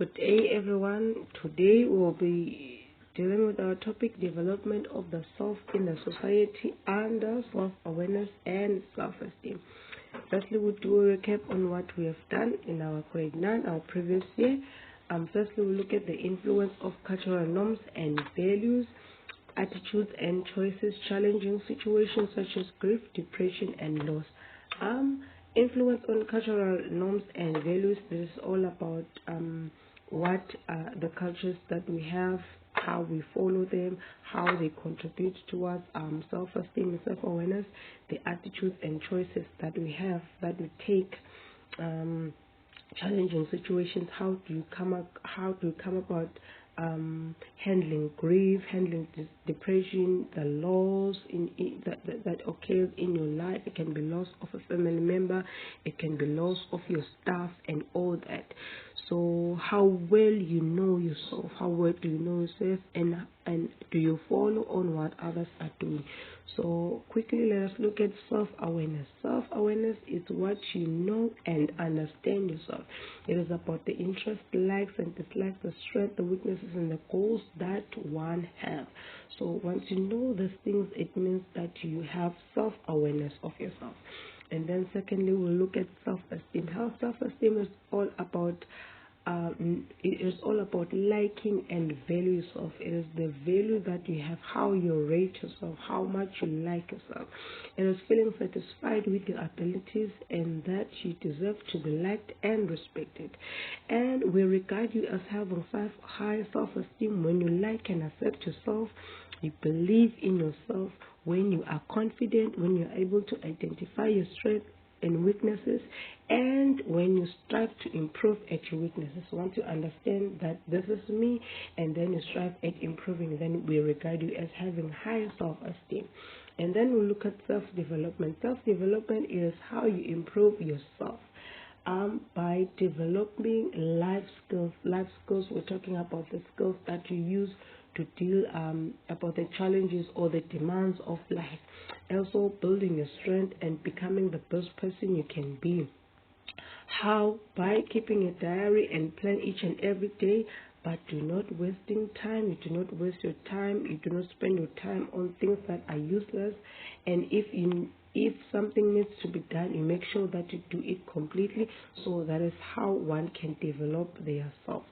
Good day, everyone. Today we'll be dealing with our topic, development of the self in the society under self-awareness and self-esteem. Firstly, we'll do a recap on what we have done in our grade 9, our previous year. Firstly, we'll look at the influence of cultural norms and values, attitudes and choices, challenging situations such as grief, depression, and loss. Influence on cultural norms and values. This is all about what the cultures that we have, how we follow them, how they contribute towards self-esteem and self-awareness, the attitudes and choices that we have, that we take, challenging situations. How do you come about handling grief, handling depression, the loss that occurs in your life? It can be loss of a family member, it can be loss of your staff and all that. So how well you know yourself, how well do you know yourself, and do you follow on what others are doing? So quickly, let us look at self-awareness. Self-awareness is what you know and understand yourself. It is about the interests, likes and dislikes, the strengths, the weaknesses and the goals that one has. So once you know these things, it means that you have self-awareness of yourself. And then secondly, we'll look at self-esteem. How self-esteem is all about it is all about liking and value yourself. It is the value that you have, how you rate yourself, how much you like yourself. It is feeling satisfied with your abilities and that you deserve to be liked and respected. And we regard you as having high self-esteem when you like and accept yourself, you believe in yourself, when you are confident, when you are able to identify your strengths and weaknesses, and when you strive to improve at your weaknesses. Once you understand that this is me and then you strive at improving, then we regard you as having high self-esteem. And then we look at self-development. Self-development is how you improve yourself by developing life skills. Life skills, we're talking about the skills that you use to deal about the challenges or the demands of life. Also building your strength and becoming the best person you can be. How? By keeping a diary and plan each and every day, but do not wasting time. You do not waste your time. You do not spend your time on things that are useless. And if something needs to be done, you make sure that you do it completely. So that is how one can develop their self.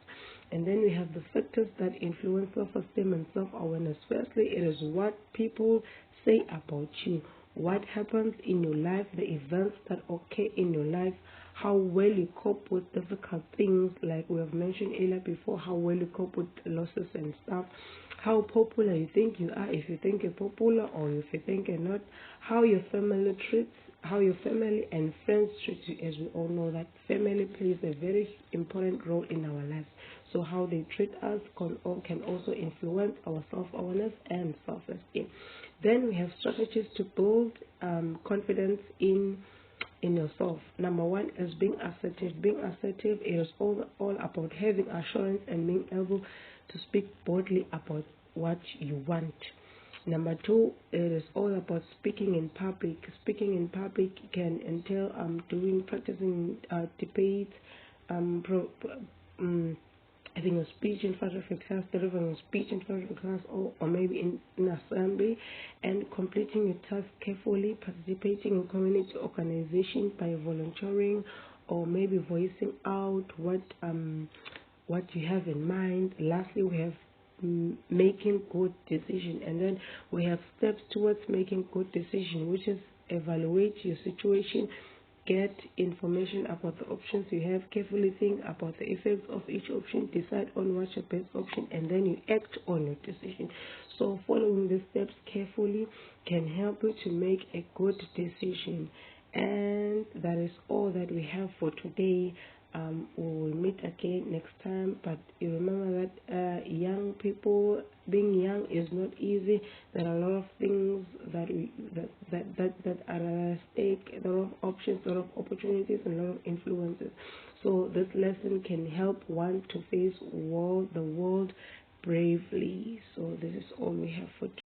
And then we have the factors that influence self-esteem and self-awareness. Firstly, it is what people say about you, what happens in your life, the events that occur in your life, how well you cope with difficult things, like we have mentioned earlier before, how well you cope with losses and stuff, how popular you think you are, if you think you're popular or if you think you're not, how your family and friends treat you, as we all know that family plays a very important role in our lives. So how they treat us can also influence our self-awareness and self-esteem. Then we have strategies to build confidence in yourself. Number one is being assertive. Being assertive is all about having assurance and being able to speak boldly about what you want. Number two, it is all about speaking in public. Speaking in public can entail practicing debate, having a speech in front of a class, delivering a speech in front of a class, or maybe in assembly, and completing your task carefully, participating in community organization by volunteering, or maybe voicing out what you have in mind. Lastly, we have making good decision, and then we have steps towards making good decision, which is evaluate your situation, get information about the options you have, carefully think about the effects of each option, decide on what's your best option, and then you act on your decision. So following the steps carefully can help you to make a good decision. And that is all that we have for today. We will meet again next time, but you remember that young people, being young is not easy. There are a lot of things that are at stake, a lot of options, a lot of opportunities, and a lot of influences. So this lesson can help one to face the world bravely. So this is all we have for today.